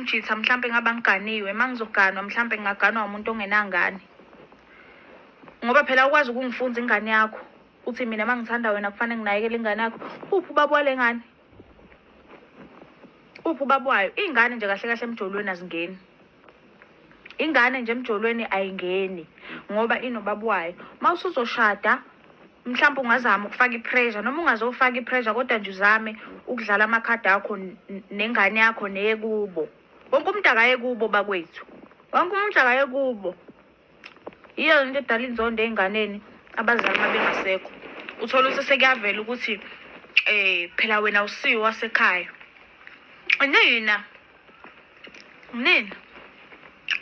umjitha mhlampe ngabangiganiwe, mangizoganwa mhlampe ngingaganwa umuntu ongenangane. Ngoba phela ukwazi ukungifunza ingane yakho. Uthi mina mangithanda wena kufanele nginakekele ingane yakho. Uphi ubaba wale ngane? Uphi ubaba wayo? Ingane nje kahle kahle emjolweni azingeni. Ingane nje emjolweni ayingeni ngoba inobaba wayo. Mawusuzoshada mhlawumbe ungazama ukufaka ipressure noma ungazofaka ipressure kodwa nje uzame ukudlala amakhadi akho nengane yakho neyekubo. Wonke umuntu akaye kubo bakwethu. Wonke umuntu akaye kubo. Iyo into edala inzondo einganeni abazali mabengasekho. Uthola ukuthi sekuyavela ukuthi phela wena usiwe wasekhaya. Nina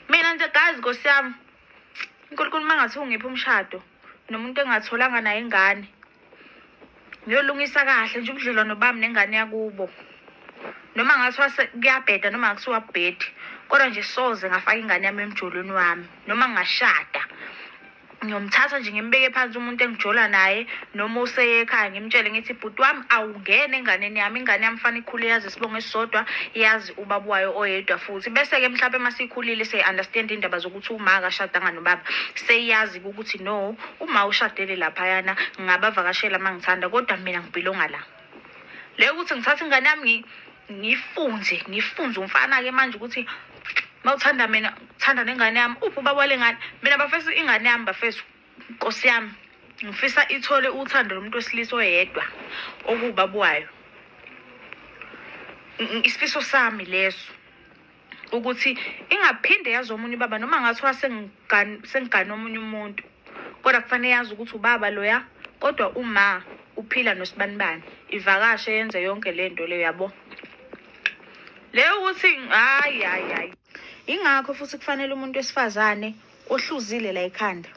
mina nje guys Nkosi yami. uNkulunkulu mangathi ungiphi umshado nomuntu engatholanga naye ingane. Ngiyolungisa kahle nje ubudlelwano bami nengane yakubo. Noma ngathiwa kuyabheda noma akusiwa bhedi. Kodwa nje soze ngafaka ingane yami emjolweni wami noma ngashada. Ngiyomthatha nje ngimbeke phansi umuntu engijola naye noma useye ekhaya ngimtshele ngithi bhuti wami awungene enganeni yami. Ingane yami fanele ikhule yazi isibongo esisodwa yazi ubaba wayo oyedwa futhi. Bese ke mhlawumbe masikhulile understand indaba zokuthi uma akashadanga nobaba seyazi ukuthi no uma ushadele lapha yana ngabavakashela mangithanda kodwa mina ngibhilonga la. Le ukuthi ngithatha ingane yami ngifunze umfana ke manje ukuthi mawuthanda mina uthanda nengane yami. Uphi ubaba wale ngane? Mina bafesa ingane yami bafesa Nkosi yami. Ngifisa ithole uthando lomuntu wesilisa oyedwa okubaba wayo. Isifiso sami leso ukuthi ingaphinde yazi omunye baba noma ngathiwa sengigane omunye umuntu. Kodwa kufanele yazi ukuthi ubaba loya kodwa uma uphila nosibanibani ivakashe yenze yonke lento leyo yabo. Leyo ukuthi hayi. Ingakho futhi kufanele umuntu wesifazane ohluzile la ekhanda.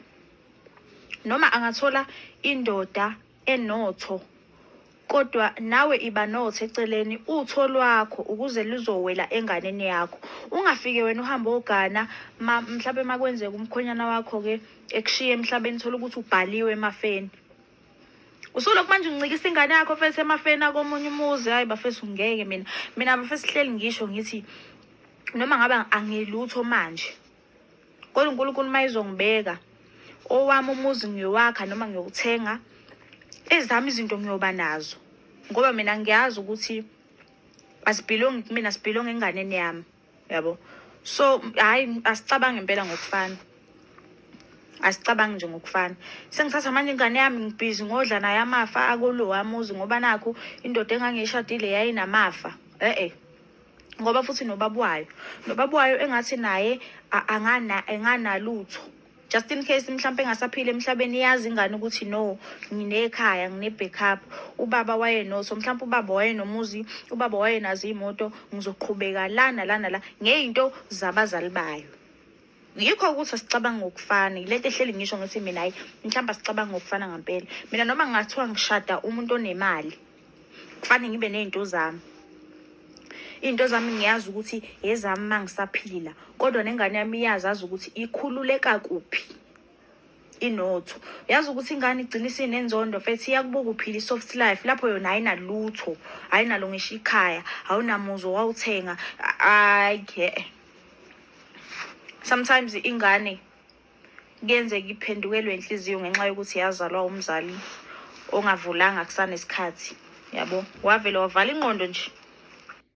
Noma angathola indoda enotho kodwa nawe iba notho eceleni utho lwakho ukuze luzowela enganeni yakho. Ungafike wena uhamba ogana mhlawumbe makwenzeka umkhonyana wakho ke ekushiye emhlabeni thola ukuthi ubhaliwe emafeni. Usuloku manje uncikisa ingane yakho fese emafeni akomunye umuzi. Hayi bafesa ungeke mina bafesa hleli ngisho ngithi noma ngaba angilutho manje kodwa uNkulunkulu mayizongibeka owami umuzi ngiyowakha noma ngiyothenga ezami izinto ngiyoba nazo ngoba mina ngiyazi ukuthi mina sibelong enganeni yami yabo. So hayi asicabange impela ngokufana. Asicabange nje ngokufana. Sengithatha manje ingane yami ngibhizi ngodla naye amafa akulo wamuzi ngoba nakho indoda engangishadile yayinamafa. Ngoba futhi nobaba wayo engathi naye enganalutho. Just in case mhlawumbe engasaphile emhlabeni yazi ingane ukuthi no nginekhaya ngine backup. Ubaba wayenotho mhlawumbe ubaba wayenomuzi, ubaba wayenazo imoto ngizoqhubeka lana ngeinto zabazali bayo. Yikho ukuthi asicabanga ngokufana. Ilento ehleli ngisho ngithi mina hayi mhlawumbe asicabanga ngokufana ngempela. Mina noma ngathiwa ngishada umuntu onemali kufanele ngibe nezinto zami. Into zami ngiyazi ukuthi ezami mangisaphila kodwa nengane yami iyazazi ukuthi ikhululeka kuphi inotho. Yazi ukuthi ingane igcina isinenzondo fethi iyakubuka uphila soft life lapho yona ayinalutho ayinalo ngisho ikhaya awunamuzo wawuthenga. Sometimes ingane kuyenzeka iphendukelwe inhliziyo ngenxa yokuthi yazalwa umzali ongavulanga kusanesikhathi yabo. Wavela wavala ingqondo nje.